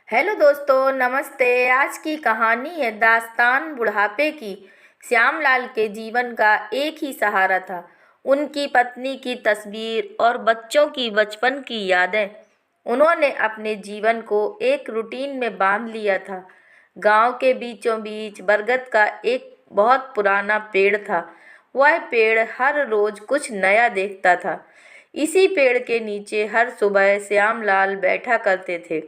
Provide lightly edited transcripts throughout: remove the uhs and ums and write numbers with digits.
Hello दोस्तों, नमस्ते। आज की कहानी है दास्तान बुढ़ापे की। श्यामलाल के जीवन का एक ही सहारा था, उनकी पत्नी की तस्वीर और बच्चों की बचपन की यादें। उन्होंने अपने जीवन को एक रूटीन में बांध लिया था। गांव के बीचों बीच बरगद का एक बहुत पुराना पेड़ था। वह पेड़ हर रोज कुछ नया देखता था। इसी पेड़ के नीचे हर सुबह श्यामलाल बैठा करते थे।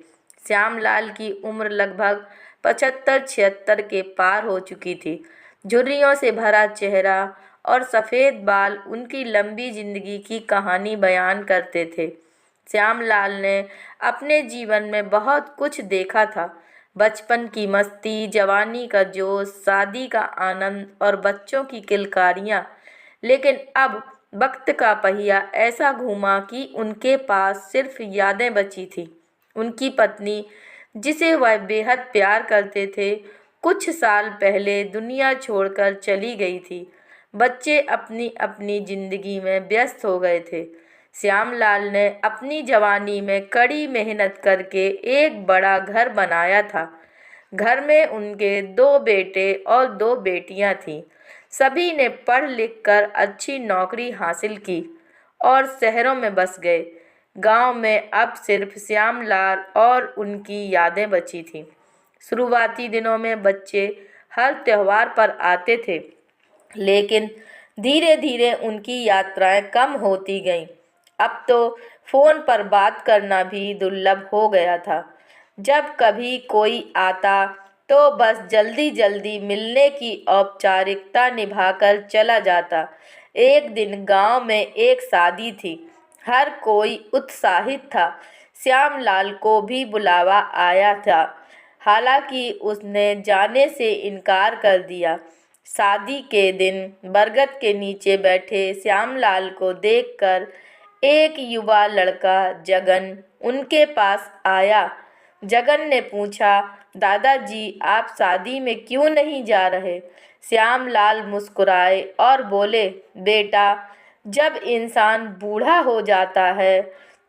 श्यामलाल की उम्र लगभग 75-76 के पार हो चुकी थी। झुर्रियों से भरा चेहरा और सफ़ेद बाल उनकी लंबी जिंदगी की कहानी बयान करते थे। श्यामलाल ने अपने जीवन में बहुत कुछ देखा था। बचपन की मस्ती, जवानी का जोश, शादी का आनंद और बच्चों की किलकारियाँ। लेकिन अब वक्त का पहिया ऐसा घूमा कि उनके पास सिर्फ यादें बची थी। उनकी पत्नी, जिसे वह बेहद प्यार करते थे, कुछ साल पहले दुनिया छोड़कर चली गई थी। बच्चे अपनी अपनी जिंदगी में व्यस्त हो गए थे। श्यामलाल ने अपनी जवानी में कड़ी मेहनत करके एक बड़ा घर बनाया था। घर में उनके 2 बेटे और 2 बेटियां थीं। सभी ने पढ़ लिख कर अच्छी नौकरी हासिल की और शहरों में बस गए। गांव में अब सिर्फ श्यामलाल और उनकी यादें बची थीं। शुरुआती दिनों में बच्चे हर त्योहार पर आते थे, लेकिन धीरे धीरे उनकी यात्राएं कम होती गईं। अब तो फोन पर बात करना भी दुर्लभ हो गया था। जब कभी कोई आता तो बस जल्दी जल्दी मिलने की औपचारिकता निभाकर चला जाता। एक दिन गांव में एक शादी थी। हर कोई उत्साहित था। श्यामलाल को भी बुलावा आया था, हालांकि उसने जाने से इनकार कर दिया। शादी के दिन बरगद के नीचे बैठे श्यामलाल को देखकर एक युवा लड़का जगन उनके पास आया। जगन ने पूछा, दादाजी आप शादी में क्यों नहीं जा रहे? श्यामलाल मुस्कुराए और बोले, बेटा, जब इंसान बूढ़ा हो जाता है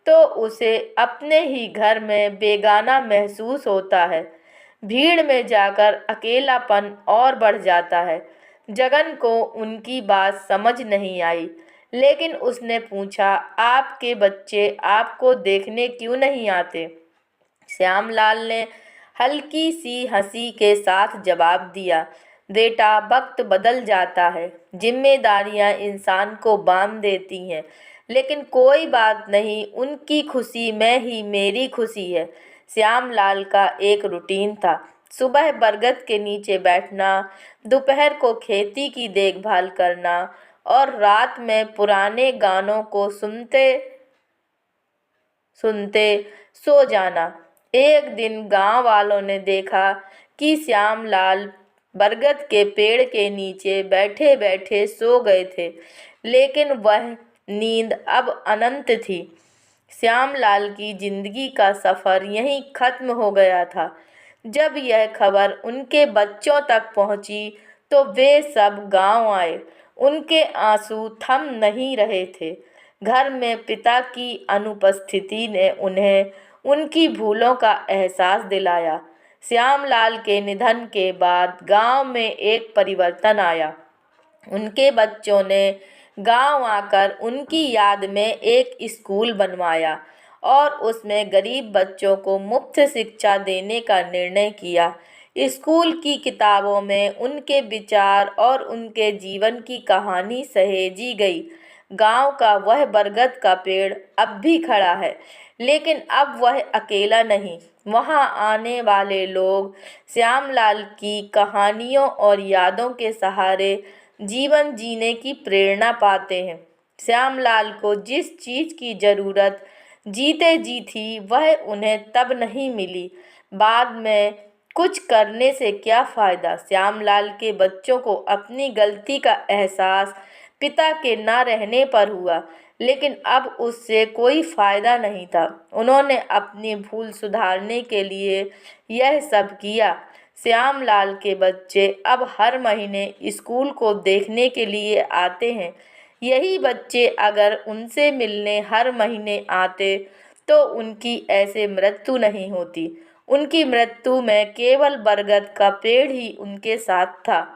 तो उसे अपने ही घर में बेगाना महसूस होता है। भीड़ में जाकर अकेलापन और बढ़ जाता है। जगन को उनकी बात समझ नहीं आई, लेकिन उसने पूछा, आपके बच्चे आपको देखने क्यों नहीं आते? श्यामलाल ने हल्की सी हंसी के साथ जवाब दिया, बेटा, वक्त बदल जाता है, जिम्मेदारियां इंसान को बांध देती हैं, लेकिन कोई बात नहीं, उनकी खुशी में ही मेरी खुशी है। श्यामलाल का एक रूटीन था। सुबह बरगद के नीचे बैठना, दोपहर को खेती की देखभाल करना और रात में पुराने गानों को सुनते सुनते सो जाना। एक दिन गांव वालों ने देखा कि श्यामलाल बरगद के पेड़ के नीचे बैठे बैठे सो गए थे, लेकिन वह नींद अब अनंत थी। श्यामलाल की जिंदगी का सफ़र यहीं खत्म हो गया था। जब यह खबर उनके बच्चों तक पहुंची तो वे सब गांव आए। उनके आंसू थम नहीं रहे थे। घर में पिता की अनुपस्थिति ने उन्हें उनकी भूलों का एहसास दिलाया। श्यामलाल के निधन के बाद गांव में एक परिवर्तन आया। उनके बच्चों ने गांव आकर उनकी याद में एक स्कूल बनवाया और उसमें गरीब बच्चों को मुफ्त शिक्षा देने का निर्णय किया। स्कूल की किताबों में उनके विचार और उनके जीवन की कहानी सहेजी गई। गांव का वह बरगद का पेड़ अब भी खड़ा है, लेकिन अब वह अकेला नहीं। वहां आने वाले लोग श्यामलाल की कहानियों और यादों के सहारे जीवन जीने की प्रेरणा पाते हैं। श्यामलाल को जिस चीज़ की ज़रूरत जीते जी थी, वह उन्हें तब नहीं मिली। बाद में कुछ करने से क्या फ़ायदा? श्यामलाल के बच्चों को अपनी गलती का एहसास पिता के ना रहने पर हुआ, लेकिन अब उससे कोई फ़ायदा नहीं था। उन्होंने अपनी भूल सुधारने के लिए यह सब किया। श्यामलाल के बच्चे अब हर महीने स्कूल को देखने के लिए आते हैं। यही बच्चे अगर उनसे मिलने हर महीने आते तो उनकी ऐसे मृत्यु नहीं होती। उनकी मृत्यु में केवल बरगद का पेड़ ही उनके साथ था,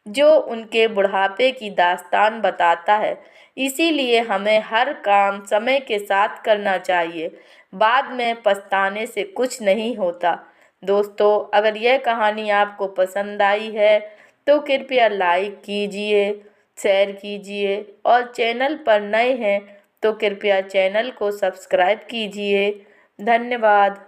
जो उनके बुढ़ापे की दास्तान बताता है। इसीलिए हमें हर काम समय के साथ करना चाहिए, बाद में पछताने से कुछ नहीं होता। दोस्तों, अगर यह कहानी आपको पसंद आई है तो कृपया लाइक कीजिए, शेयर कीजिए और चैनल पर नए हैं तो कृपया चैनल को सब्सक्राइब कीजिए। धन्यवाद।